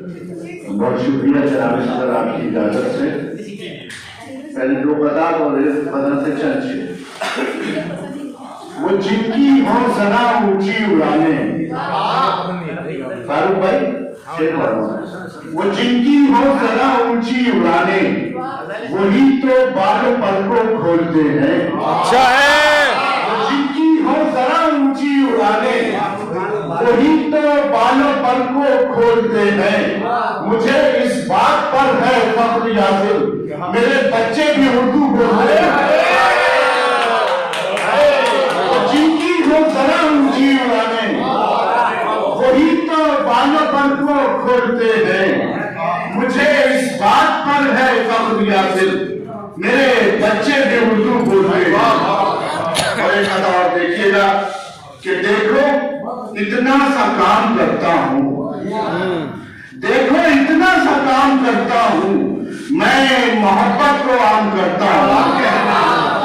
बहुत शुक्रिया जनाब सदर आपकी इजाजत से पहले दो कतार और एक कदर से चंद वो जिनकी हो जरा ऊंची उड़ाने फारूक भाई शेर वो जिनकी हो जरा ऊंची उड़ाने वही तो बालों पर को खोलते हैं जिनकी हो जरा ऊंची उड़ाने वही तो बालों पर को खोलते हैं मुझे इस बात पर है फख्र यासिर मेरे बच्चे भी उर्दू बोलते हैं जिनकी हो जरा ऊंची उड़ाने वही तो बालों पर को खोलते हैं मुझे इस बात पर है फख्र यासिर मेरे बच्चे भी उर्दू बोलते हैं। और एक और देखिएगा कि देखो इतना सा काम करता हूँ देखो इतना सा काम करता हूँ मैं मोहब्बत को आम करता हूँ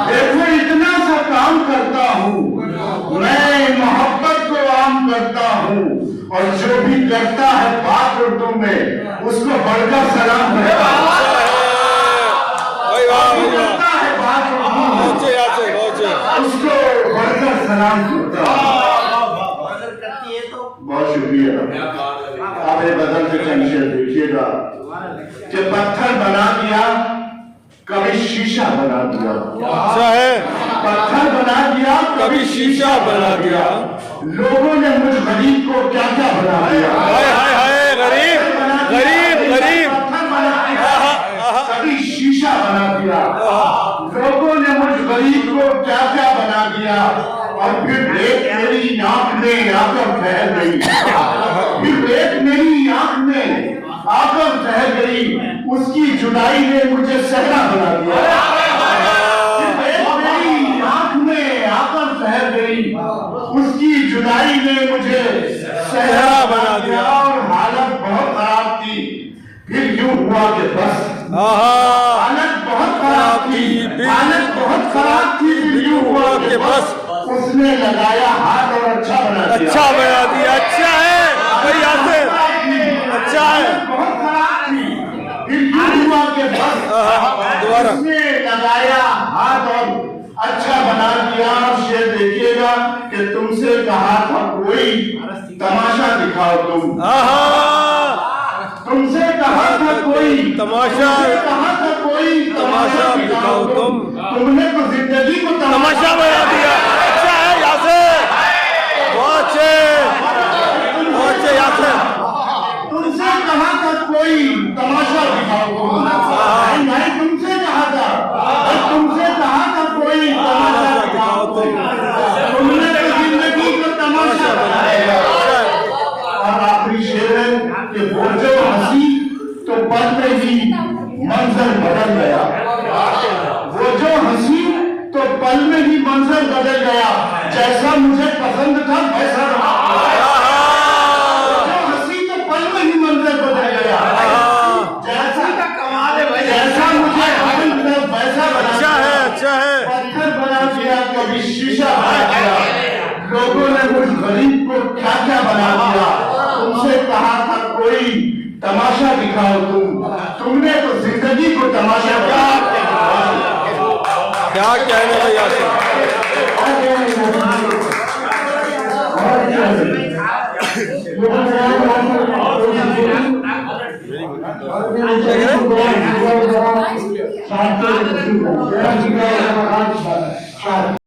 देखो इतना सा काम करता हूँ मैं मोहब्बत को आम करता हूँ और जो भी करता है बात उर्दू में उसको बढ़कर सलाम करता हूँ उसको बढ़कर सलाम करता हूँ। बहुत शुक्रिया आप बदल से चंद देखिएगा कि पत्थर बना दिया कभी शीशा बना दिया पत्थर बना दिया कभी शीशा बना दिया लोगों ने मुझ गरीब को क्या क्या बना दिया गरीब गरीब गरीब कभी शीशा बना दिया लोगों ने मुझ गरीब को क्या क्या बना दिया और फिर एक मेरी आंख में आकर ठहर गई फिर एक मेरी आंख में आकर ठहर गई उसकी जुदाई ने मुझे सहरा बना दिया फिर एक मेरी आंख में आकर ठहर गई उसकी जुदाई ने मुझे सहरा बना दिया और हालत बहुत खराब थी फिर यूं हुआ कि बस हालत बहुत खराब थी हालत बहुत खराब थी फिर यूं हुआ कि बस उसने लगाया हाथ और अच्छा बना दिया अच्छा है भाई यासिर अच्छा है बहुत खराब थी फिर यूं हुआ कि बस दोबारा उसने लगाया हाथ और अच्छा बना दिया। शेर देखिएगा कि तुमसे कहा था कोई तमाशा दिखाओ तुमसे कहा था कोई तमाशा कहा था कोई तमाशा दिखाओ तुमने तो जिंदगी को तमाशा बना दिया। अच्छा है यासिर बहुत अच्छे यासिर तुमसे कहा था कोई तमाशा दिखाओ नहीं तुमसे कहा था कोई तमाशा दिखाओ तुमने तो जिंदगी को तमाशा बनाया। और आखिरी शेर है कि वो जो हंसी तो पल में ही मंजर बदल गया वो जो हंसी तो पल में ही मंजर बदल गया जैसा मुझे पसंद था वैसा रहा जो हंसी तो पल में ही मंजर बदल गया जैसा मुझे पसंद था वैसा बना अच्छा है पत्थर बना दिया कभी शीशा बना दिया लोगों ने मुझ गरीब को क्या क्या बना दिया तुमसे कहा था कोई तमाशा दिखाओ तुमने तो जिंदगी को तमाशा क्या कहने भाई यासिर Thank you.